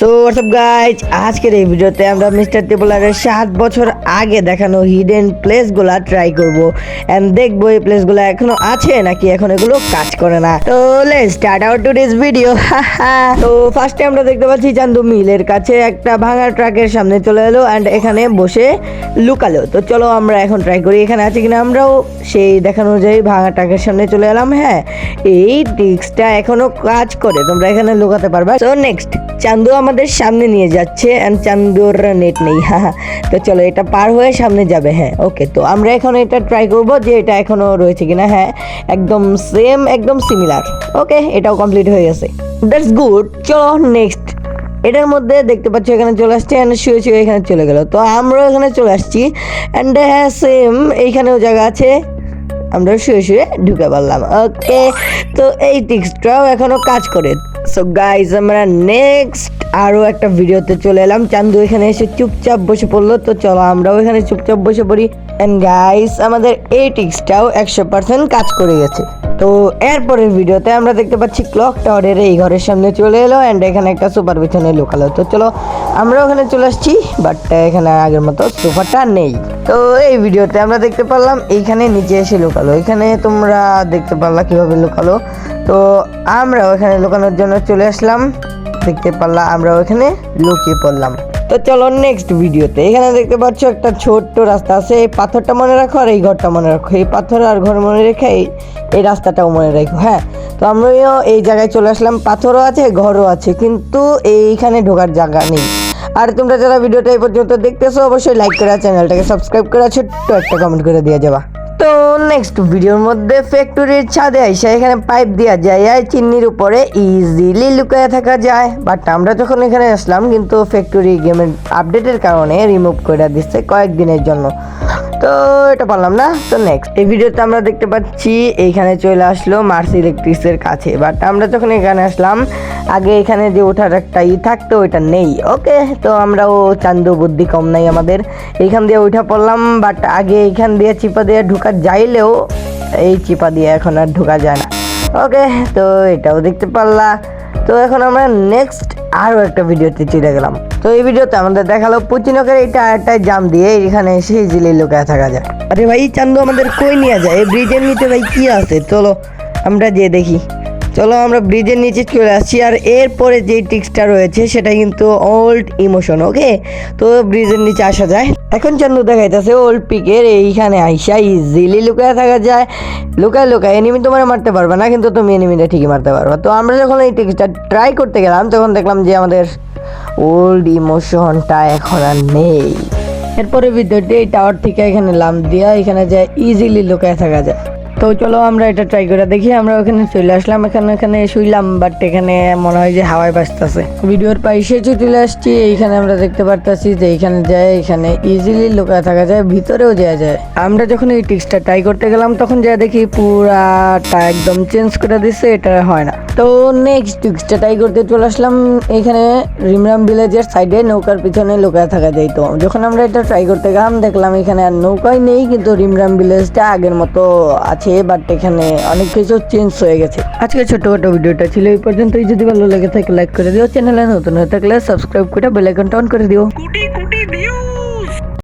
So WhatsApp guys, আজকের এই ভিডিওতে আমরা মিস্টার ত্রিপলারের 7 বছর আগে দেখানো হিডেন প্লেসগুলা ট্রাই করব এন্ড দেখবো এই প্লেসগুলো এখনো আছে নাকি এখন এগুলো কাজ করে না। তো let's start out today's video. তো ফার্স্টে আমরা দেখতে পাচ্ছি চান্দু মিলের কাছে একটা ভাঙা ট্রাকের সামনে চলে এলো এন্ড এখানে বসে লুকালো। তো চলো আমরা এখন ট্রাই করি এখানে আছে কিনা। আমরাও সেই দেখানো অনুযায়ী ভাঙা ট্রাকের সামনে চলে এলাম। হ্যাঁ, এই ট্রিক্সটা এখনো কাজ করে, তোমরা এখানে লুকাতে পারবা। সো নেক্সট, চান্দু আমাদের সামনে নিয়ে যাচ্ছে এন্ড চান্দুর নেট নেই। তো চলো এটা পার হয়ে সামনে যাবে। হ্যাঁ ওকে, তো আমরা এখন এটা ট্রাই করব যে এটা এখনো রয়েছে কিনা। হ্যাঁ একদম সেম, একদম সিমিলার। ওকে, এটাও কমপ্লিট হয়ে গেছে, দ্যাটস গুড। চলো নেক্সট, এটার মধ্যে দেখতে পাচ্ছ এখানে চলে আসছে এন্ড শুয়ে শুয়ে এখানে চলে গেল। তো আমরা এখানে চলে আসছি এন্ড হ্যাঁ সেম এইখানেও জায়গা আছে, আমরা শুয়ে শুয়ে ঢুকে পারলাম। ওকে, তো এই ট্রিক্সটাও এখনো কাজ করে। সো গাইজ, আমরা নেক্সট আরও একটা ভিডিওতে চলে এলাম। চান্দু এখানে এসে চুপচাপ বসে পড়লো। তো চলো আমরাও এখানে চুপচাপ বসে পড়ি এন্ড গাইজ আমাদের এই ট্রিক্সটাও 100% কাজ করে গেছে। তো এরপরের ভিডিওতে আমরা দেখতে পাচ্ছি ক্লক টাওয়ারের এই ঘরের সামনে চলে এলো এন্ড এখানে একটা সুপার পিছনে লুকালো। তো চলো আমরা ওখানে চলে আসছি, বাট এখানে আগের মতো সোফাটা নেই। তো এই ভিডিওতে আমরা দেখতে পারলাম এইখানে নিচে এসে লুকালো। এখানে তোমরা দেখতে পারলা কিভাবে লুকালো। তো আমরা ওখানে লুকানোর জন্য চলে আসলাম, দেখতে পারলাম আমরা ওখানে লুকিয়ে পড়লাম। তো চলো নেক্সট ভিডিওতে, এখানে দেখতে পাচ্ছ একটা ছোট্ট রাস্তা আছে। এই পাথরটা মনে রাখো আর এই ঘরটা মনে রাখো। এই পাথর আর ঘর মনে রেখে এই রাস্তাটাও মনে রাখো। হ্যাঁ, তো আমরাও এই জায়গায় চলে আসলাম। পাথরও আছে, ঘরও আছে, কিন্তু এইখানে ঢোকার জায়গা নেই। আর তোমরা যারা ভিডিওটা এই পর্যন্ত দেখতেছো অবশ্যই লাইক করে চ্যানেলটাকে সাবস্ক্রাইব করে ছোট্ট একটা কমেন্ট করে দিয়ে যাবা। তো নেক্সট ভিডিওর মধ্যে ফ্যাক্টরির ছাদে আইসা এখানে পাইপ দেওয়া যায় আর চিন্নির উপরে ইজিলি লুকিয়ে থাকা যায়। বাট আমরা যখন এখানে আসলাম কিন্তু ফ্যাক্টরি গেমের আপডেটের কারণে রিমুভ করে দিচ্ছে কয়েকদিনের জন্য। তো এটা পারলাম না। তো নেক্সট এই ভিডিওতে আমরা দেখতে পাচ্ছি এইখানে চলে আসলো মার্স ইলেকট্রিক্সের কাছে। বাট আমরা যখন এখানে আসলাম আগে এখানে যে ওঠার একটা থাকতো ওইটা নেই। ওকে, তো আমরাও চান্দু বুদ্ধি কম নাই আমাদের, এইখান দিয়ে উঠা পড়লাম। বাট আগে এইখান দিয়ে চিপা দিয়ে ঢোকা যাইলেও এই চিপা দিয়ে এখন আর ঢোকা যায় না। ওকে, তো এটাও দেখতে পারলা। তো এখন আমরা নেক্সট আরও একটা ভিডিওতে চলে গেলাম। তো এই ভিডিওতে আমাদের দেখালো পুচিনকের এই টায়ারটায় জাম দিয়ে এখানে এসে ইজিলি লুকায় থাকা যায়। আরে ভাই, চান্দু আমাদের কই নিয়ে যায়? এই ব্রিজের নিচে ভাই কি আছে? চলো আমরা যেয়ে দেখি। চলো আমরা ব্রিজের নিচে চলে আসছি। আর এরপরে যে ট্রিক্সটা রয়েছে সেটা কিন্তু ওল্ড ইমোশন। ওকে, তো ব্রিজের নিচে আসা যায়। এখন চান্দু দেখাইতেছে ওল্ড পিকের এইখানে আইসা ইজিলি লুকায় থাকা যায়। লুকায় লুকায় এনিমি তোমার মারতে পারবে না, কিন্তু তুমি এনিমিটা ঠিকই মারতে পারবে। তো আমরা যখন এই ট্রিক্সটা ট্রাই করতে গেলাম তখন দেখলাম যে আমাদের ওল্ড ইমোশনটা এখন আর নেই। এরপরে ভিডিওটি এই টাওয়ার থেকে এখানে লাম্প দিয়া এখানে যায় ইজিলি লুকায় থাকা যায়। তো চলো আমরা এটা ট্রাই করে দেখি। আমরা ওখানে চলে আসলাম, এখানে শুইলাম, বাট এখানে মনে হয় যে হাওয়ায় বাজতেছে। ভিডিওর পাশে চলে আসছি, এইখানে আমরা দেখতে পারতেছি যে এইখানে যায় এখানে ইজিলি লুকায় থাকা যায়, ভিতরেও যাওয়া যায়। আমরা যখন এই ট্রিক্সটা ট্রাই করতে গেলাম তখন যা দেখি পুরাটা একদম চেঞ্জ করে দিচ্ছে, এটা হয় না। তো নেক্সট ট্রিক্সটা ট্রাই করতে চলে আসলাম এইখানে রিমরাম ভিলেজের সাইডে নৌকার পিছনে লুকায় থাকা যায়। তো যখন আমরা এটা ট্রাই করতে গেলাম দেখলাম এখানে আর নৌকাই নেই, কিন্তু রিমরাম ভিলেজটা আগের মতো আছে, বাট এখানে অনেক কিছু চেঞ্জ হয়ে গেছে। আজকে ছোটখাটো ভিডিওটা ছিল এই পর্যন্তই। যদি ভালো লেগে থাকে লাইক করে দিও, চ্যানেলে নতুন হয়ে থাকলে সাবস্ক্রাইব করে বেল আইকনটা অন করে দিও।